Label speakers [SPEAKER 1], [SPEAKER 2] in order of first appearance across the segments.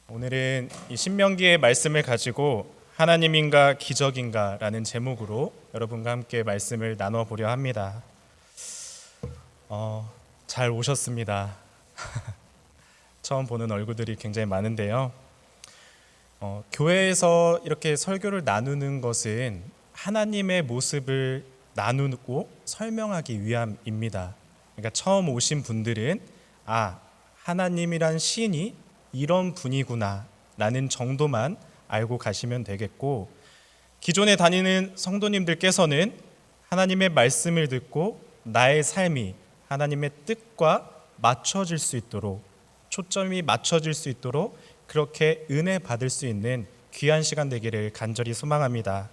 [SPEAKER 1] 오늘은 이 신명기의 말씀을 가지고 하나님인가 기적인가 라는 제목으로 여러분과 함께 말씀을 나눠보려 합니다. 잘 오셨습니다. 처음 보는 얼굴들이 굉장히 많은데요. 교회에서 이렇게 설교를 나누는 것은 하나님의 모습을 나누고 설명하기 위함입니다. 그러니까 처음 오신 분들은 하나님이란 신이 이런 분이구나 라는 정도만 알고 가시면 되겠고, 기존에 다니는 성도님들께서는 하나님의 말씀을 듣고 나의 삶이 하나님의 뜻과 맞춰질 수 있도록, 초점이 맞춰질 수 있도록 그렇게 은혜 받을 수 있는 귀한 시간 되기를 간절히 소망합니다.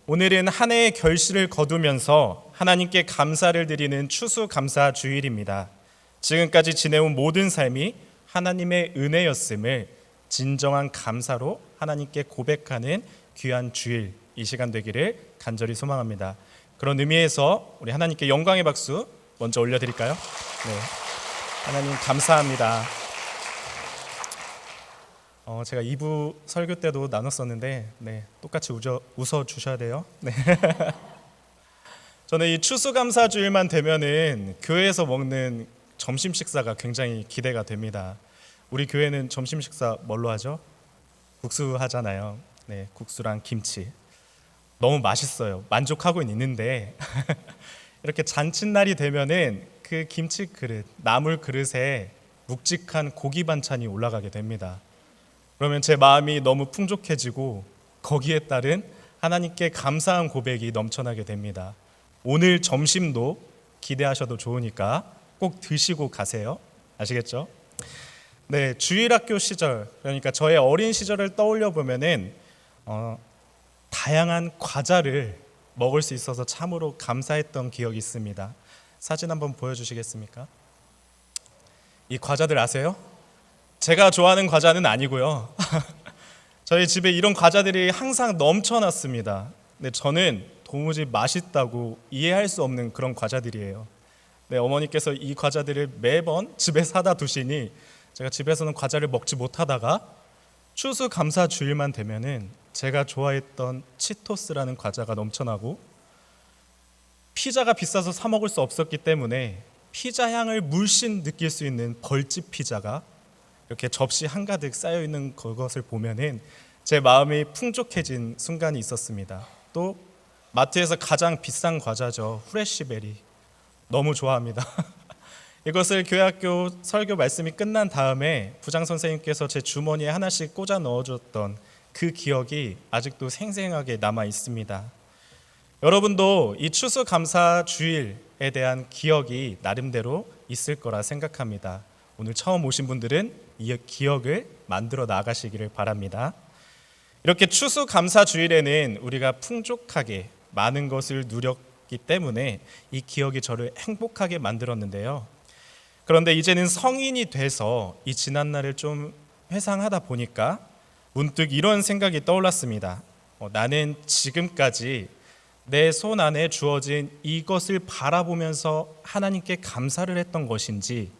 [SPEAKER 1] 오늘은 한 해의 결실을 거두면서 하나님께 감사를 드리는 추수감사 주일입니다. 지금까지 지내온 모든 삶이 하나님의 은혜였음을 진정한 감사로 하나님께 고백하는 귀한 주일, 이 시간 되기를 간절히 소망합니다. 그런 의미에서 우리 하나님께 영광의 박수 먼저 올려드릴까요? 네, 하나님 감사합니다. 제가 2부 설교 때도 나눴었는데 똑같이 웃어주셔야 돼요. 네. 저는 이 추수감사 주일만 되면은 교회에서 먹는 점심 식사가 굉장히 기대가 됩니다. 우리 교회는 점심 식사 뭘로 하죠? 국수 하잖아요. 네, 국수랑 김치. 너무 맛있어요. 만족하고 있는데 이렇게 잔칫날이 되면은 그 김치 그릇, 나물 그릇에 묵직한 고기 반찬이 올라가게 됩니다. 그러면 제 마음이 너무 풍족해지고 거기에 따른 하나님께 감사한 고백이 넘쳐나게 됩니다. 오늘 점심도 기대하셔도 좋으니까 꼭 드시고 가세요. 아시겠죠? 네, 주일학교 시절, 그러니까 저의 어린 시절을 떠올려 보면은 다양한 과자를 먹을 수 있어서 참으로 감사했던 기억이 있습니다. 사진 한번 보여주시겠습니까? 이 과자들 아세요? 제가 좋아하는 과자는 아니고요. 저희 집에 이런 과자들이 항상 넘쳐났습니다. 근데 저는 도무지 맛있다고 이해할 수 없는 그런 과자들이에요. 네, 어머니께서 이 과자들을 매번 집에 사다 두시니 제가 집에서는 과자를 먹지 못하다가 추수감사 주일만 되면은 제가 좋아했던 치토스라는 과자가 넘쳐나고, 피자가 비싸서 사 먹을 수 없었기 때문에 피자 향을 물씬 느낄 수 있는 벌집 피자가 이렇게 접시 한가득 쌓여 있는 그것을 보면은 제 마음이 풍족해진 순간이 있었습니다. 또 마트에서 가장 비싼 과자죠. 후레쉬베리. 너무 좋아합니다. 이것을 교회학교 설교 말씀이 끝난 다음에 부장 선생님께서 제 주머니에 하나씩 꽂아 넣어줬던 그 기억이 아직도 생생하게 남아 있습니다. 여러분도 이 추수감사 주일에 대한 기억이 나름대로 있을 거라 생각합니다. 오늘 처음 오신 분들은 이 기억을 만들어 나가시기를 바랍니다. 이렇게 추수감사 주일에는 우리가 풍족하게 많은 것을 누렸기 때문에 이 기억이 저를 행복하게 만들었는데요. 그런데 이제는 성인이 돼서 이 지난 날을 좀 회상하다 보니까 문득 이런 생각이 떠올랐습니다. 나는 지금까지 내 손 안에 주어진 이것을 바라보면서 하나님께 감사를 했던 것인지,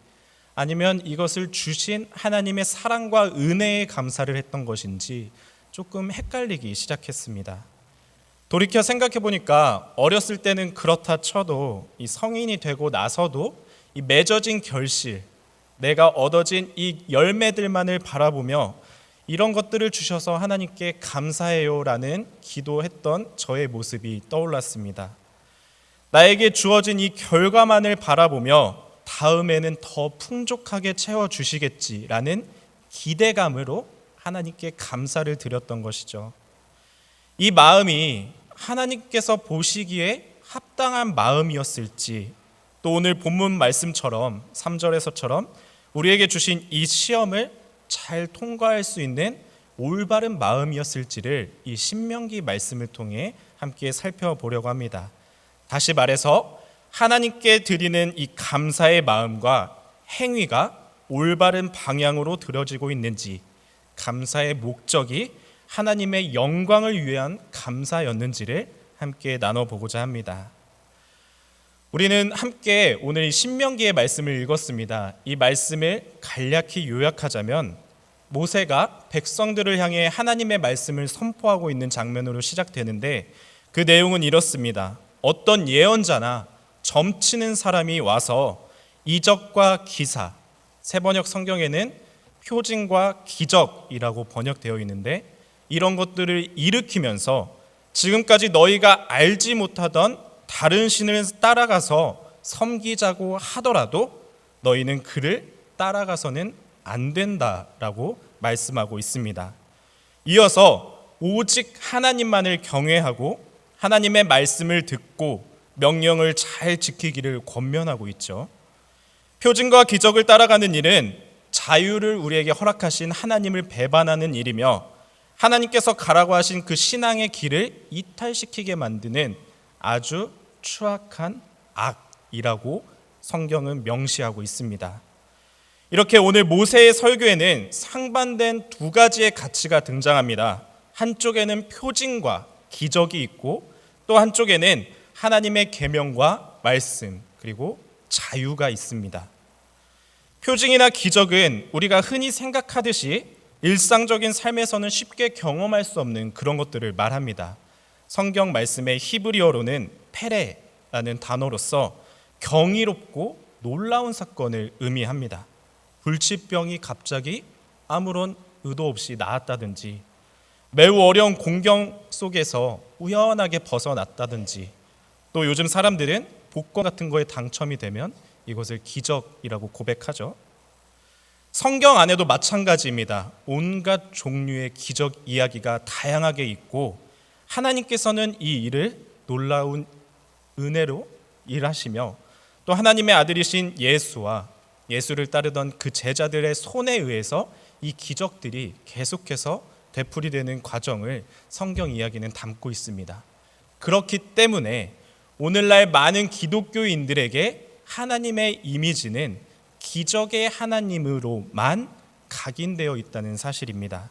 [SPEAKER 1] 아니면 이것을 주신 하나님의 사랑과 은혜에 감사를 했던 것인지 조금 헷갈리기 시작했습니다. 돌이켜 생각해 보니까 어렸을 때는 그렇다 쳐도 이 성인이 되고 나서도 이 맺어진 결실, 내가 얻어진 이 열매들만을 바라보며 이런 것들을 주셔서 하나님께 감사해요라는 기도했던 저의 모습이 떠올랐습니다. 나에게 주어진 이 결과만을 바라보며 다음에는 더 풍족하게 채워주시겠지라는 기대감으로 하나님께 감사를 드렸던 것이죠. 이 마음이 하나님께서 보시기에 합당한 마음이었을지, 또 오늘 본문 말씀처럼 3절에서처럼 우리에게 주신 이 시험을 잘 통과할 수 있는 올바른 마음이었을지를 이 신명기 말씀을 통해 함께 살펴보려고 합니다. 다시 말해서 하나님께 드리는 이 감사의 마음과 행위가 올바른 방향으로 들어지고 있는지, 감사의 목적이 하나님의 영광을 위한 감사였는지를 함께 나눠보고자 합니다. 우리는 함께 오늘 신명기의 말씀을 읽었습니다. 이 말씀을 간략히 요약하자면 모세가 백성들을 향해 하나님의 말씀을 선포하고 있는 장면으로 시작되는데 그 내용은 이렇습니다. 어떤 예언자나 점치는 사람이 와서 이적과 기사, 세번역 성경에는 표징과 기적이라고 번역되어 있는데 이런 것들을 일으키면서 지금까지 너희가 알지 못하던 다른 신을 따라가서 섬기자고 하더라도 너희는 그를 따라가서는 안 된다라고 말씀하고 있습니다. 이어서 오직 하나님만을 경외하고 하나님의 말씀을 듣고 명령을 잘 지키기를 권면하고 있죠. 표징과 기적을 따라가는 일은 자유를 우리에게 허락하신 하나님을 배반하는 일이며 하나님께서 가라고 하신 그 신앙의 길을 이탈시키게 만드는 아주 추악한 악이라고 성경은 명시하고 있습니다. 이렇게 오늘 모세의 설교에는 상반된 두 가지의 가치가 등장합니다. 한쪽에는 표징과 기적이 있고 또 한쪽에는 하나님의 계명과 말씀 그리고 자유가 있습니다. 표징이나 기적은 우리가 흔히 생각하듯이 일상적인 삶에서는 쉽게 경험할 수 없는 그런 것들을 말합니다. 성경 말씀의 히브리어로는 페레라는 단어로서 경이롭고 놀라운 사건을 의미합니다. 불치병이 갑자기 아무런 의도 없이 나았다든지 매우 어려운 공경 속에서 우연하게 벗어났다든지 또 요즘 사람들은 복권 같은 거에 당첨이 되면 이것을 기적이라고 고백하죠. 성경 안에도 마찬가지입니다. 온갖 종류의 기적 이야기가 다양하게 있고 하나님께서는 이 일을 놀라운 은혜로 일하시며 또 하나님의 아들이신 예수와 예수를 따르던 그 제자들의 손에 의해서 이 기적들이 계속해서 되풀이되는 과정을 성경 이야기는 담고 있습니다. 그렇기 때문에 오늘날 많은 기독교인들에게 하나님의 이미지는 기적의 하나님으로만 각인되어 있다는 사실입니다.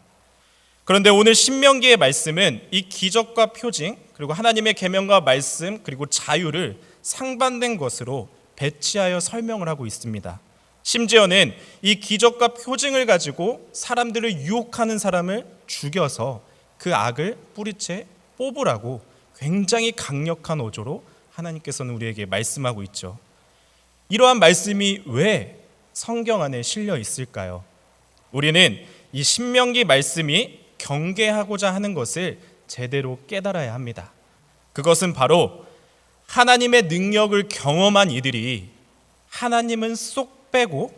[SPEAKER 1] 그런데 오늘 신명기의 말씀은 이 기적과 표징 그리고 하나님의 계명과 말씀 그리고 자유를 상반된 것으로 배치하여 설명을 하고 있습니다. 심지어는 이 기적과 표징을 가지고 사람들을 유혹하는 사람을 죽여서 그 악을 뿌리채 뽑으라고 굉장히 강력한 어조로 하나님께서는 우리에게 말씀하고 있죠. 이러한 말씀이 왜 성경 안에 실려 있을까요? 우리는 이 신명기 말씀이 경계하고자 하는 것을 제대로 깨달아야 합니다. 그것은 바로 하나님의 능력을 경험한 이들이 하나님은 쏙 빼고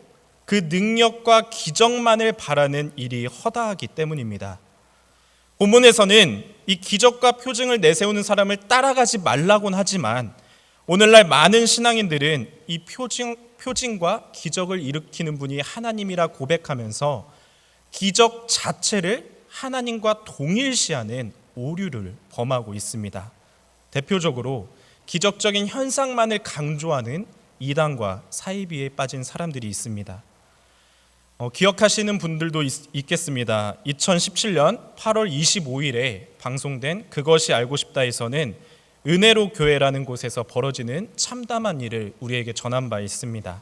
[SPEAKER 1] 그 능력과 기적만을 바라는 일이 허다하기 때문입니다. 본문에서는 이 기적과 표징을 내세우는 사람을 따라가지 말라고는 하지만 오늘날 많은 신앙인들은 이 표징과 기적을 일으키는 분이 하나님이라 고백하면서 기적 자체를 하나님과 동일시하는 오류를 범하고 있습니다. 대표적으로 기적적인 현상만을 강조하는 이단과 사이비에 빠진 사람들이 있습니다. 기억하시는 분들도 있겠습니다. 2017년 8월 25일에 방송된 그것이 알고 싶다에서는 은혜로 교회라는 곳에서 벌어지는 참담한 일을 우리에게 전한 바 있습니다.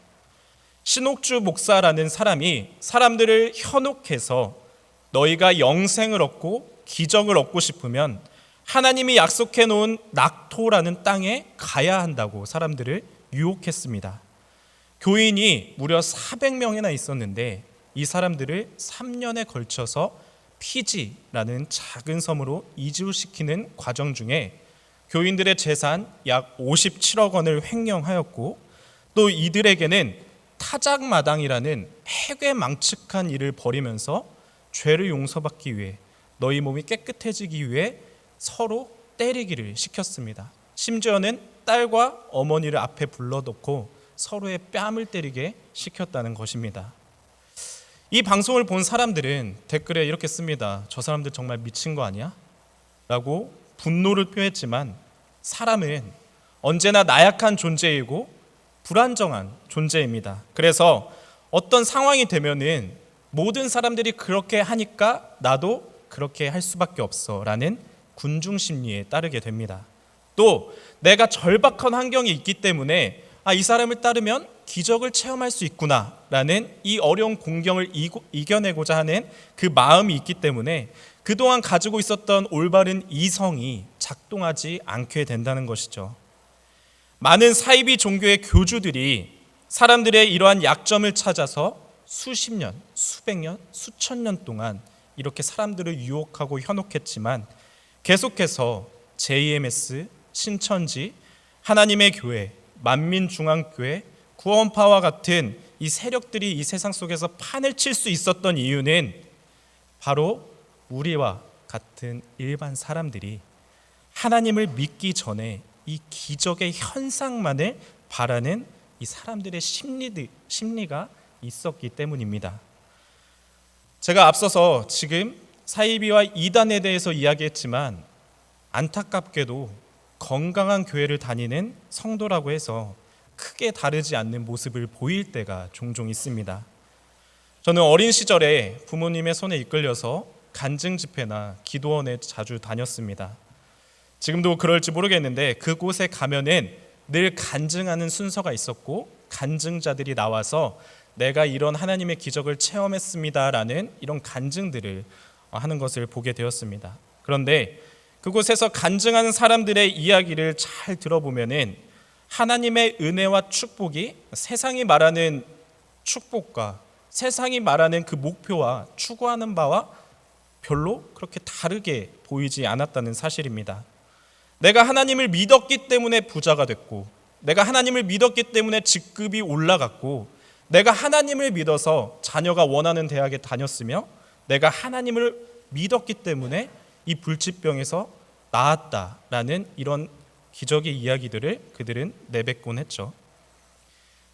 [SPEAKER 1] 신옥주 목사라는 사람이 사람들을 현혹해서 너희가 영생을 얻고 기적을 얻고 싶으면 하나님이 약속해 놓은 낙토라는 땅에 가야 한다고 사람들을 유혹했습니다. 교인이 무려 400명이나 있었는데 이 사람들을 3년에 걸쳐서 피지라는 작은 섬으로 이주시키는 과정 중에 교인들의 재산 약 57억 원을 횡령하였고 또 이들에게는 타작마당이라는 해괴망측한 일을 벌이면서 죄를 용서받기 위해 너희 몸이 깨끗해지기 위해 서로 때리기를 시켰습니다. 심지어는 딸과 어머니를 앞에 불러놓고 서로의 뺨을 때리게 시켰다는 것입니다. 이 방송을 본 사람들은 댓글에 이렇게 씁니다. 저 사람들 정말 미친 거 아니야? 라고 분노를 표했지만 사람은 언제나 나약한 존재이고 불안정한 존재입니다. 그래서 어떤 상황이 되면은 모든 사람들이 그렇게 하니까 나도 그렇게 할 수밖에 없어 라는 군중 심리에 따르게 됩니다. 또 내가 절박한 환경이 있기 때문에 이 사람을 따르면 기적을 체험할 수 있구나라는 이 어려운 공경을 이겨내고자 하는 그 마음이 있기 때문에 그동안 가지고 있었던 올바른 이성이 작동하지 않게 된다는 것이죠. 많은 사이비 종교의 교주들이 사람들의 이러한 약점을 찾아서 수십 년, 수백 년, 수천 년 동안 이렇게 사람들을 유혹하고 현혹했지만 계속해서 JMS, 신천지, 하나님의 교회, 만민중앙교회, 구원파와 같은 이 세력들이 이 세상 속에서 판을 칠 수 있었던 이유는 바로 우리와 같은 일반 사람들이 하나님을 믿기 전에 이 기적의 현상만을 바라는 이 사람들의 심리가 있었기 때문입니다. 제가 앞서서 지금 사이비와 이단에 대해서 이야기했지만 안타깝게도 건강한 교회를 다니는 성도라고 해서 크게 다르지 않는 모습을 보일 때가 종종 있습니다. 저는 어린 시절에 부모님의 손에 이끌려서 간증 집회나 기도원에 자주 다녔습니다. 지금도 그럴지 모르겠는데 그곳에 가면은 늘 간증하는 순서가 있었고 간증자들이 나와서 내가 이런 하나님의 기적을 체험했습니다라는 이런 간증들을 하는 것을 보게 되었습니다. 그런데 그곳에서 간증하는 사람들의 이야기를 잘 들어보면은 하나님의 은혜와 축복이 세상이 말하는 축복과 세상이 말하는 그 목표와 추구하는 바와 별로 그렇게 다르게 보이지 않았다는 사실입니다. 내가 하나님을 믿었기 때문에 부자가 됐고, 내가 하나님을 믿었기 때문에 직급이 올라갔고, 내가 하나님을 믿어서 자녀가 원하는 대학에 다녔으며, 내가 하나님을 믿었기 때문에 이 불치병에서 나았다라는 이런 기적의 이야기들을 그들은 내뱉곤 했죠.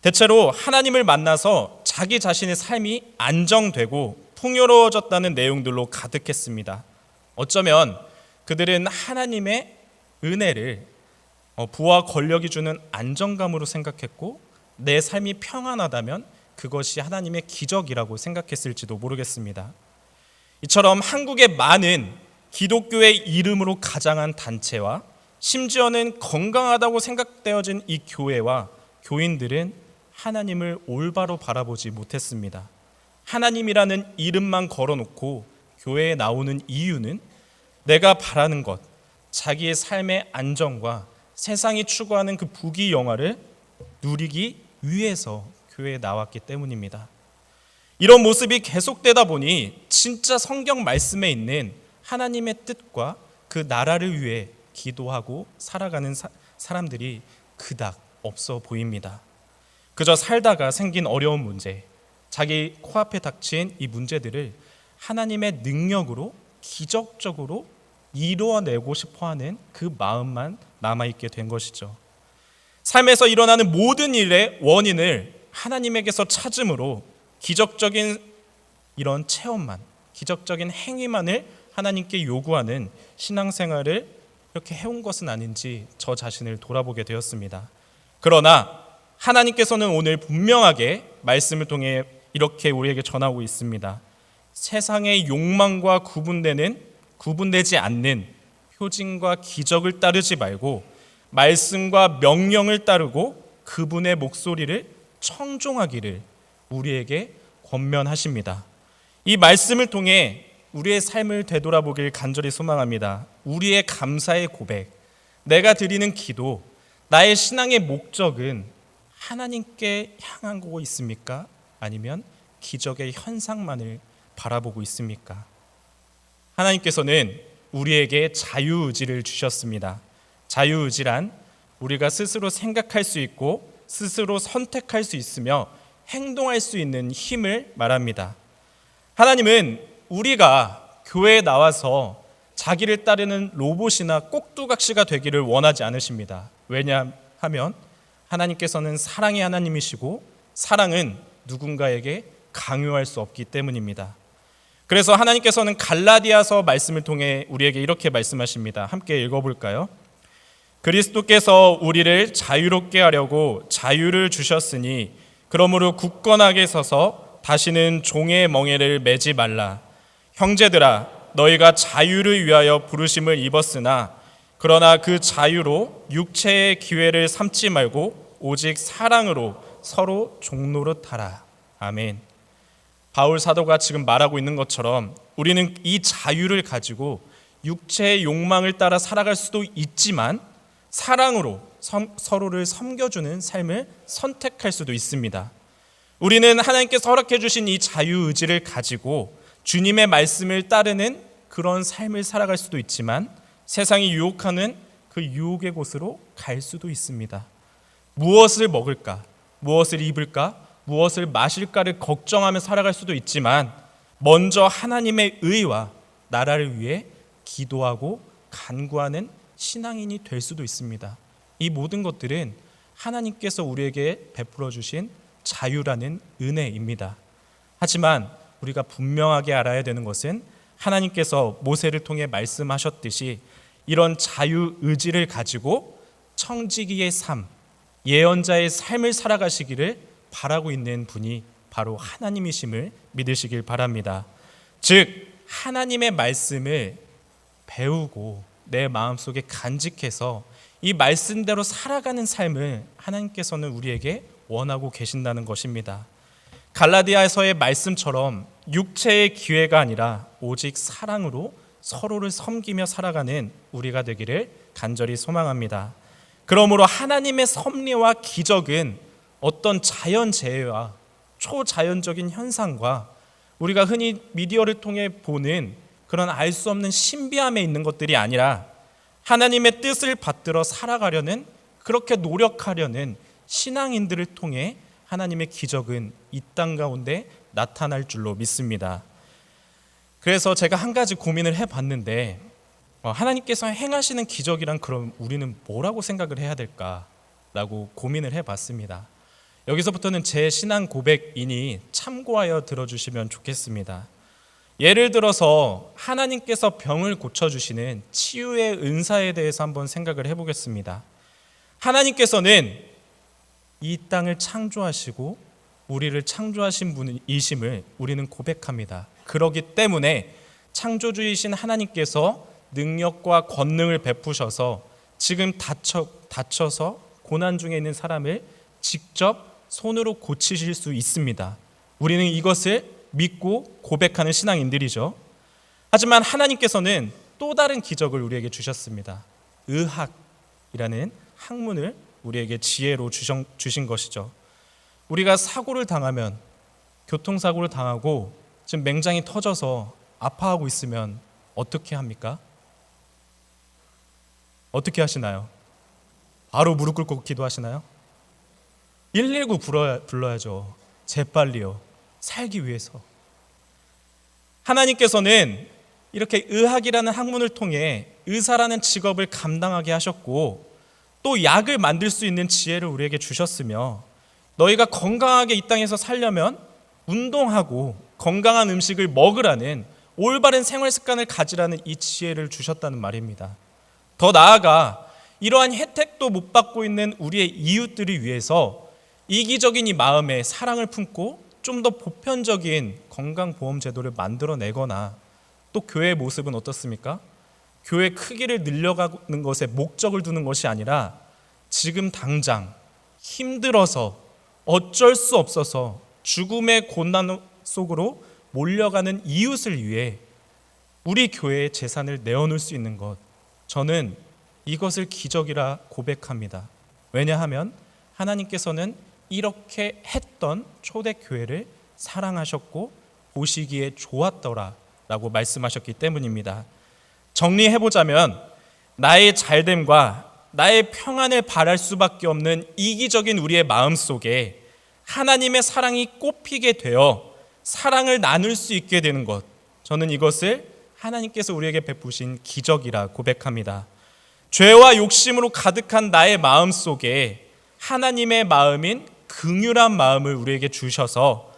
[SPEAKER 1] 대체로 하나님을 만나서 자기 자신의 삶이 안정되고 풍요로워졌다는 내용들로 가득했습니다. 어쩌면 그들은 하나님의 은혜를 부와 권력이 주는 안정감으로 생각했고 내 삶이 평안하다면 그것이 하나님의 기적이라고 생각했을지도 모르겠습니다. 이처럼 한국의 많은 기독교의 이름으로 가장한 단체와 심지어는 건강하다고 생각되어진 이 교회와 교인들은 하나님을 올바로 바라보지 못했습니다. 하나님이라는 이름만 걸어놓고 교회에 나오는 이유는 내가 바라는 것, 자기의 삶의 안정과 세상이 추구하는 그 부귀 영화를 누리기 위해서 교회에 나왔기 때문입니다. 이런 모습이 계속되다 보니 진짜 성경 말씀에 있는 하나님의 뜻과 그 나라를 위해 기도하고 살아가는 사람들이 그닥 없어 보입니다. 그저 살다가 생긴 어려운 문제, 자기 코앞에 닥친 이 문제들을 하나님의 능력으로 기적적으로 이루어내고 싶어하는 그 마음만 남아있게 된 것이죠. 삶에서 일어나는 모든 일의 원인을 하나님에게서 찾음으로 기적적인 이런 체험만, 기적적인 행위만을 하나님께 요구하는 신앙생활을 이렇게 해온 것은 아닌지 저 자신을 돌아보게 되었습니다. 그러나 하나님께서는 오늘 분명하게 말씀을 통해 이렇게 우리에게 전하고 있습니다. 세상의 욕망과 구분되지 않는 표징과 기적을 따르지 말고 말씀과 명령을 따르고 그분의 목소리를 청종하기를 우리에게 권면하십니다. 이 말씀을 통해 우리의 삶을 되돌아보길 간절히 소망합니다. 우리의 감사의 고백, 내가 드리는 기도, 나의 신앙의 목적은 하나님께 향한 거 있습니까? 아니면 기적의 현상만을 바라보고 있습니까? 하나님께서는 우리에게 자유의지를 주셨습니다. 자유의지란 우리가 스스로 생각할 수 있고 스스로 선택할 수 있으며 행동할 수 있는 힘을 말합니다. 하나님은 우리가 교회에 나와서 자기를 따르는 로봇이나 꼭두각시가 되기를 원하지 않으십니다. 왜냐하면 하나님께서는 사랑의 하나님이시고 사랑은 누군가에게 강요할 수 없기 때문입니다. 그래서 하나님께서는 갈라디아서 말씀을 통해 우리에게 이렇게 말씀하십니다. 함께 읽어볼까요? 그리스도께서 우리를 자유롭게 하려고 자유를 주셨으니 그러므로 굳건하게 서서 다시는 종의 멍에를 매지 말라. 형제들아, 너희가 자유를 위하여 부르심을 입었으나 그러나 그 자유로 육체의 기회를 삼지 말고 오직 사랑으로 서로 종노릇하라. 아멘. 바울 사도가 지금 말하고 있는 것처럼 우리는 이 자유를 가지고 육체의 욕망을 따라 살아갈 수도 있지만 사랑으로 서로를 섬겨주는 삶을 선택할 수도 있습니다. 우리는 하나님께서 허락해 주신 이 자유의지를 가지고 주님의 말씀을 따르는 그런 삶을 살아갈 수도 있지만 세상이 유혹하는 그 유혹의 곳으로 갈 수도 있습니다. 무엇을 먹을까? 무엇을 입을까? 무엇을 마실까를 걱정하며 살아갈 수도 있지만 먼저 하나님의 의와 나라를 위해 기도하고 간구하는 신앙인이 될 수도 있습니다. 이 모든 것들은 하나님께서 우리에게 베풀어 주신 자유라는 은혜입니다. 하지만 우리가 분명하게 알아야 되는 것은 하나님께서 모세를 통해 말씀하셨듯이 이런 자유의지를 가지고 청지기의 삶, 예언자의 삶을 살아가시기를 바라고 있는 분이 바로 하나님이심을 믿으시길 바랍니다. 즉 하나님의 말씀을 배우고 내 마음속에 간직해서 이 말씀대로 살아가는 삶을 하나님께서는 우리에게 원하고 계신다는 것입니다. 갈라디아서의 말씀처럼 육체의 기회가 아니라 오직 사랑으로 서로를 섬기며 살아가는 우리가 되기를 간절히 소망합니다. 그러므로 하나님의 섭리와 기적은 어떤 자연재해와 초자연적인 현상과 우리가 흔히 미디어를 통해 보는 그런 알 수 없는 신비함에 있는 것들이 아니라 하나님의 뜻을 받들어 살아가려는, 그렇게 노력하려는 신앙인들을 통해 하나님의 기적은 이 땅 가운데 나타날 줄로 믿습니다. 그래서 제가 한 가지 고민을 해봤는데 하나님께서 행하시는 기적이란 그럼 우리는 뭐라고 생각을 해야 될까라고 고민을 해봤습니다. 여기서부터는 제 신앙 고백이니 참고하여 들어주시면 좋겠습니다. 예를 들어서 하나님께서 병을 고쳐주시는 치유의 은사에 대해서 한번 생각을 해보겠습니다. 하나님께서는 이 땅을 창조하시고 우리를 창조하신 분이심을 우리는 고백합니다. 그렇기 때문에 창조주이신 하나님께서 능력과 권능을 베푸셔서 지금 다쳐서 고난 중에 있는 사람을 직접 손으로 고치실 수 있습니다. 우리는 이것을 믿고 고백하는 신앙인들이죠. 하지만 하나님께서는 또 다른 기적을 우리에게 주셨습니다. 의학이라는 학문을 우리에게 지혜로 주신 것이죠. 우리가 사고를 당하면, 교통사고를 당하고 지금 맹장이 터져서 아파하고 있으면 어떻게 합니까? 어떻게 하시나요? 바로 무릎 꿇고 기도하시나요? 119 불러야죠. 재빨리요. 살기 위해서. 하나님께서는 이렇게 의학이라는 학문을 통해 의사라는 직업을 감당하게 하셨고 또 약을 만들 수 있는 지혜를 우리에게 주셨으며 너희가 건강하게 이 땅에서 살려면 운동하고 건강한 음식을 먹으라는 올바른 생활 습관을 가지라는 이 지혜를 주셨다는 말입니다. 더 나아가 이러한 혜택도 못 받고 있는 우리의 이웃들을 위해서 이기적인 이 마음에 사랑을 품고 좀 더 보편적인 건강보험 제도를 만들어내거나 또 교회의 모습은 어떻습니까? 교회 크기를 늘려가는 것에 목적을 두는 것이 아니라 지금 당장 힘들어서 어쩔 수 없어서 죽음의 고난 속으로 몰려가는 이웃을 위해 우리 교회의 재산을 내어놓을 수 있는 것, 저는 이것을 기적이라 고백합니다. 왜냐하면 하나님께서는 이렇게 했던 초대교회를 사랑하셨고 보시기에 좋았더라 라고 말씀하셨기 때문입니다. 정리해보자면 나의 잘됨과 나의 평안을 바랄 수밖에 없는 이기적인 우리의 마음속에 하나님의 사랑이 꽃피게 되어 사랑을 나눌 수 있게 되는 것, 저는 이것을 하나님께서 우리에게 베푸신 기적이라 고백합니다. 죄와 욕심으로 가득한 나의 마음속에 하나님의 마음인 긍휼한 마음을 우리에게 주셔서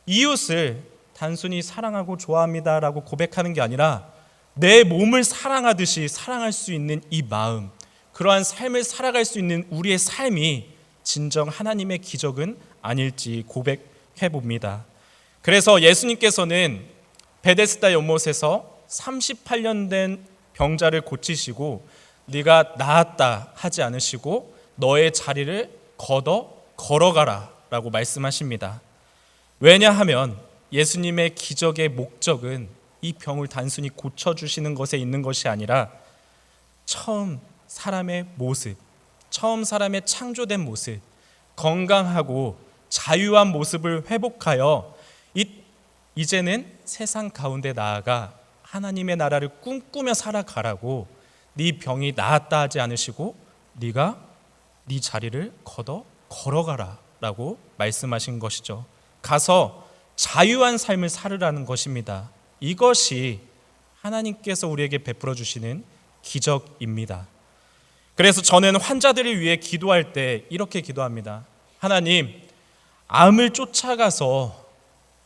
[SPEAKER 1] 이웃을 단순히 사랑하고 좋아합니다라고 고백하는 게 아니라 내 몸을 사랑하듯이 사랑할 수 있는 이 마음, 그러한 삶을 살아갈 수 있는 우리의 삶이 진정 하나님의 기적은 아닐지 고백해 봅니다. 그래서 예수님께서는 베데스다 연못에서 38년 된 병자를 고치시고 네가 나았다 하지 않으시고 너의 자리를 걷어 걸어가라 라고 말씀하십니다. 왜냐하면 예수님의 기적의 목적은 이 병을 단순히 고쳐주시는 것에 있는 것이 아니라 처음 사람의 모습, 처음 사람의 창조된 모습, 건강하고 자유한 모습을 회복하여 이제는 세상 가운데 나아가 하나님의 나라를 꿈꾸며 살아가라고 네 병이 나았다 하지 않으시고 네가 네 자리를 걷어 걸어가라 라고 말씀하신 것이죠. 가서 자유한 삶을 살으라는 것입니다. 이것이 하나님께서 우리에게 베풀어 주시는 기적입니다. 그래서 저는 환자들을 위해 기도할 때 이렇게 기도합니다. 하나님, 암을 쫓아가서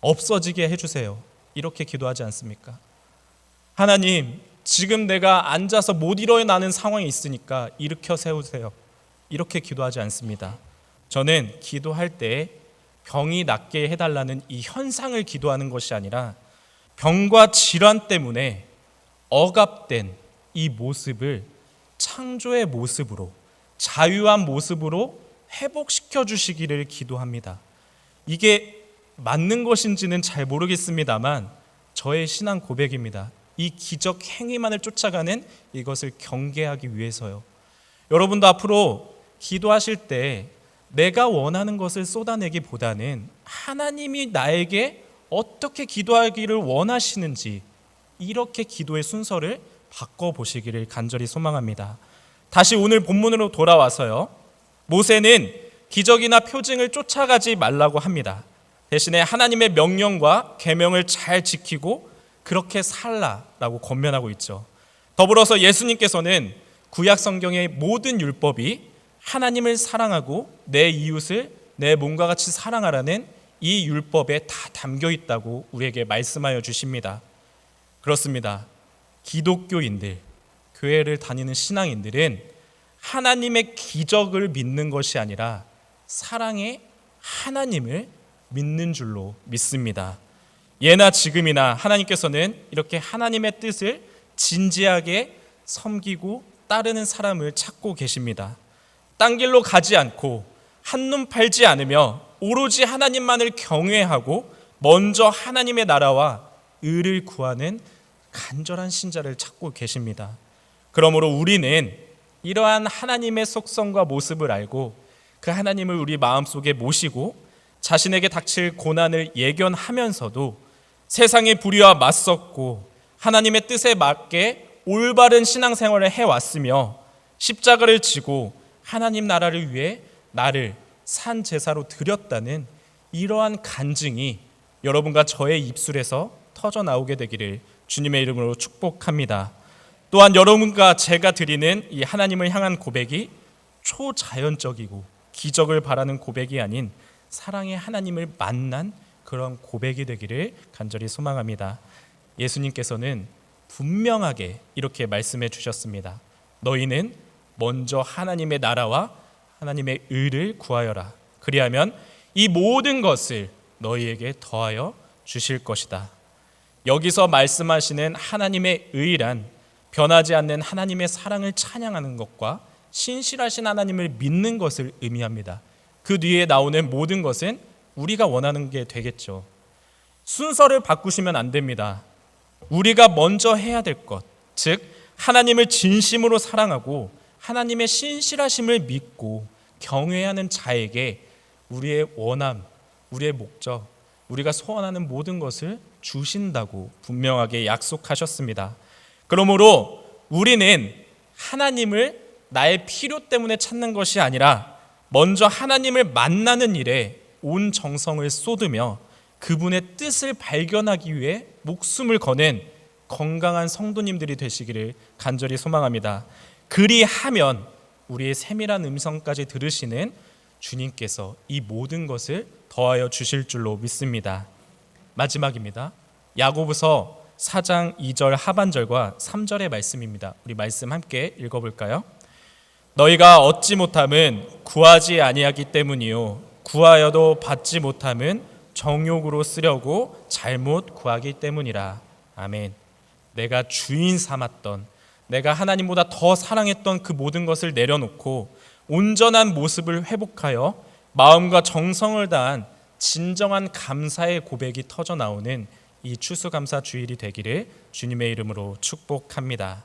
[SPEAKER 1] 없어지게 해주세요. 이렇게 기도하지 않습니까? 하나님, 지금 내가 앉아서 못 일어나는 상황이 있으니까 일으켜 세우세요. 이렇게 기도하지 않습니다. 저는 기도할 때 병이 낫게 해달라는 이 현상을 기도하는 것이 아니라 병과 질환 때문에 억압된 이 모습을 창조의 모습으로, 자유한 모습으로 회복시켜 주시기를 기도합니다. 이게 맞는 것인지는 잘 모르겠습니다만 저의 신앙 고백입니다. 이 기적 행위만을 쫓아가는 이것을 경계하기 위해서요. 여러분도 앞으로 기도하실 때 내가 원하는 것을 쏟아내기보다는 하나님이 나에게 어떻게 기도하기를 원하시는지 이렇게 기도의 순서를 바꿔보시기를 간절히 소망합니다. 다시 오늘 본문으로 돌아와서요. 모세는 기적이나 표징을 쫓아가지 말라고 합니다. 대신에 하나님의 명령과 계명을 잘 지키고 그렇게 살라라고 권면하고 있죠. 더불어서 예수님께서는 구약 성경의 모든 율법이 하나님을 사랑하고 내 이웃을 내 몸과 같이 사랑하라는 이 율법에 다 담겨 있다고 우리에게 말씀하여 주십니다. 그렇습니다. 기독교인들, 교회를 다니는 신앙인들은 하나님의 기적을 믿는 것이 아니라 사랑의 하나님을 믿는 줄로 믿습니다. 예나 지금이나 하나님께서는 이렇게 하나님의 뜻을 진지하게 섬기고 따르는 사람을 찾고 계십니다. 딴 길로 가지 않고 한눈 팔지 않으며 오로지 하나님만을 경외하고 먼저 하나님의 나라와 의를 구하는 간절한 신자를 찾고 계십니다. 그러므로 우리는 이러한 하나님의 속성과 모습을 알고 그 하나님을 우리 마음속에 모시고 자신에게 닥칠 고난을 예견하면서도 세상의 불의와 맞섰고 하나님의 뜻에 맞게 올바른 신앙생활을 해왔으며 십자가를 지고 하나님 나라를 위해 나를 산 제사로 드렸다는 이러한 간증이 여러분과 저의 입술에서 터져 나오게 되기를 주님의 이름으로 축복합니다. 또한 여러분과 제가 드리는 이 하나님을 향한 고백이 초자연적이고 기적을 바라는 고백이 아닌 사랑의 하나님을 만난 그런 고백이 되기를 간절히 소망합니다. 예수님께서는 분명하게 이렇게 말씀해 주셨습니다. 너희는 먼저 하나님의 나라와 하나님의 의를 구하여라. 그리하면 이 모든 것을 너희에게 더하여 주실 것이다. 여기서 말씀하시는 하나님의 의란 변하지 않는 하나님의 사랑을 찬양하는 것과 신실하신 하나님을 믿는 것을 의미합니다. 그 뒤에 나오는 모든 것은 우리가 원하는 게 되겠죠. 순서를 바꾸시면 안 됩니다. 우리가 먼저 해야 될 것, 즉 하나님을 진심으로 사랑하고 하나님의 신실하심을 믿고 경외하는 자에게 우리의 원함, 우리의 목적, 우리가 소원하는 모든 것을 주신다고 분명하게 약속하셨습니다. 그러므로 우리는 하나님을 나의 필요 때문에 찾는 것이 아니라 먼저 하나님을 만나는 일에 온 정성을 쏟으며 그분의 뜻을 발견하기 위해 목숨을 거는 건강한 성도님들이 되시기를 간절히 소망합니다. 그리하면 우리의 세밀한 음성까지 들으시는 주님께서 이 모든 것을 더하여 주실 줄로 믿습니다. 마지막입니다. 야고보서 4장 2절 하반절과 3절의 말씀입니다. 우리 말씀 함께 읽어볼까요? 너희가 얻지 못함은 구하지 아니하기 때문이요 구하여도 받지 못함은 정욕으로 쓰려고 잘못 구하기 때문이라. 아멘. 내가 주인 삼았던, 내가 하나님보다 더 사랑했던 그 모든 것을 내려놓고 온전한 모습을 회복하여 마음과 정성을 다한 진정한 감사의 고백이 터져 나오는 이 추수감사 주일이 되기를 주님의 이름으로 축복합니다.